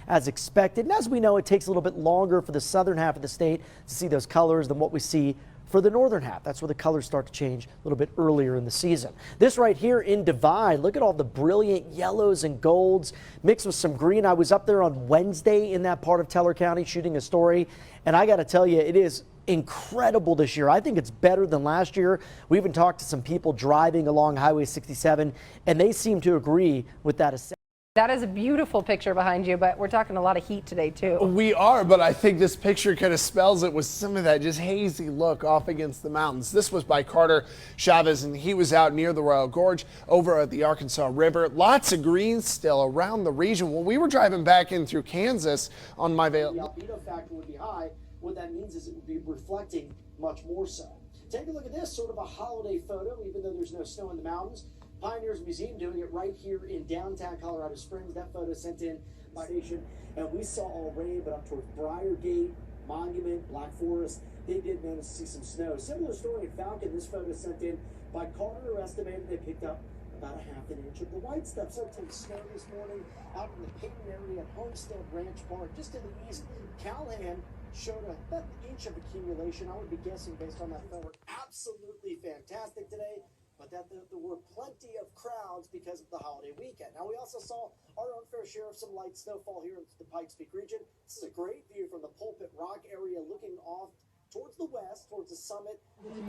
as expected. And as we know, it takes a little bit longer for the southern half of the state to see those colors than what we see for the northern half. That's where the colors start to change a little bit earlier in the season. This right here in Divide, look at all the brilliant yellows and golds mixed with some green. I was up there on Wednesday in that part of Teller County shooting a story, and I got to tell you, it is incredible this year. I think it's better than last year. We even talked to some people driving along Highway 67, and they seem to agree with that assessment. That is a beautiful picture behind you, but we're talking a lot of heat today, too. We are, but I think this picture kind of spells it with some of that just hazy look off against the mountains. This was by Carter Chavez, and he was out near the Royal Gorge over at the Arkansas River. Lots of green still around the region. When we were driving back in through Kansas on my veil, the albedo factor would be high. What that means is it would be reflecting much more so. Take a look at this, sort of a holiday photo, even though there's no snow in the mountains. Pioneers Museum doing it right here in downtown Colorado Springs. That photo sent in by station, and we saw already, but up towards Briargate, Monument, Black Forest, they did manage to see some snow. Similar story in Falcon. This photo sent in by Carter, who estimated they picked up about a half an inch of the white stuff. So it snow this morning out in the Peyton area at Homestead Ranch Park, just in the east. Callahan showed about an inch of accumulation. I would be guessing based on that photo. Absolutely fantastic today. But that there were plenty of crowds because of the holiday weekend. Now, we also saw our own fair share of some light snowfall here in the Pikes Peak region. This is a great view from the Pulpit Rock area looking off towards the west, towards the summit.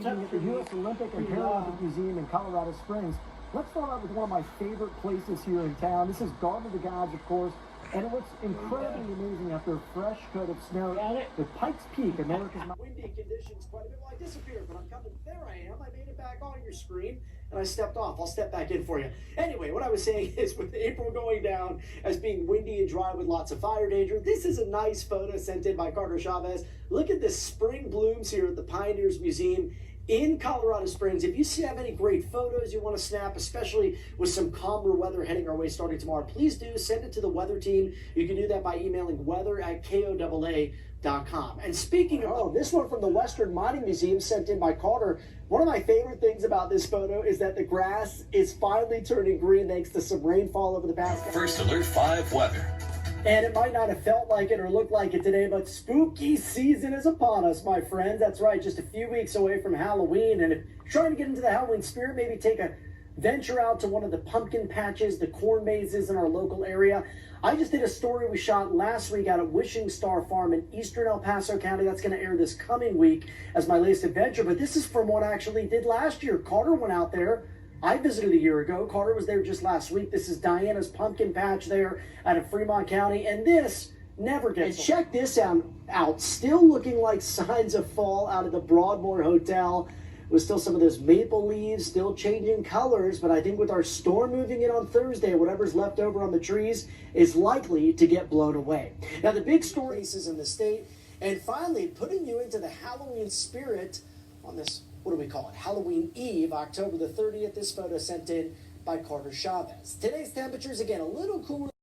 At the U.S. Olympic and Paralympic Museum in Colorado Springs. Let's start out with one of my favorite places here in town. This is Garden of the Gods, of course. And it looks incredibly amazing after a fresh coat of snow. The Pikes Peak, America's windy conditions quite a bit. Well, I disappeared, but I'm coming. There I am. I made it back on your screen, and I stepped off. I'll step back in for you. Anyway, what I was saying is with April going down as being windy and dry with lots of fire danger, this is a nice photo sent in by Carter Chavez. Look at the spring blooms here at the Pioneers Museum in Colorado Springs. If you have any great photos you want to snap, especially with some calmer weather heading our way starting tomorrow, please do send it to the weather team. You can do that by emailing weather@koaa.com. And speaking of, this one from the Western Mining Museum sent in by Carter. One of my favorite things about this photo is that the grass is finally turning green thanks to some rainfall over the past. First Alert 5 weather. And it might not have felt like it or looked like it today, but spooky season is upon us, my friends. That's right, just a few weeks away from Halloween. And if you're trying to get into the Halloween spirit, maybe take a venture out to one of the pumpkin patches, the corn mazes in our local area. I just did a story we shot last week out at Wishing Star Farm in eastern El Paso County. That's going to air this coming week as my latest adventure. But this is from what I actually did last year. Carter went out there. I visited a year ago. Carter was there just last week. This is Diana's pumpkin patch there out of Fremont County. And this never gets old. Check this out. Still looking like signs of fall out of the Broadmoor Hotel. With still some of those maple leaves still changing colors. But I think with our storm moving in on Thursday, whatever's left over on the trees is likely to get blown away. Now, the big story is in the state. And finally, putting you into the Halloween spirit on this, what do we call it? Halloween Eve, October the 30th. This photo sent in by Carter Chavez. Today's temperatures, again, a little cooler.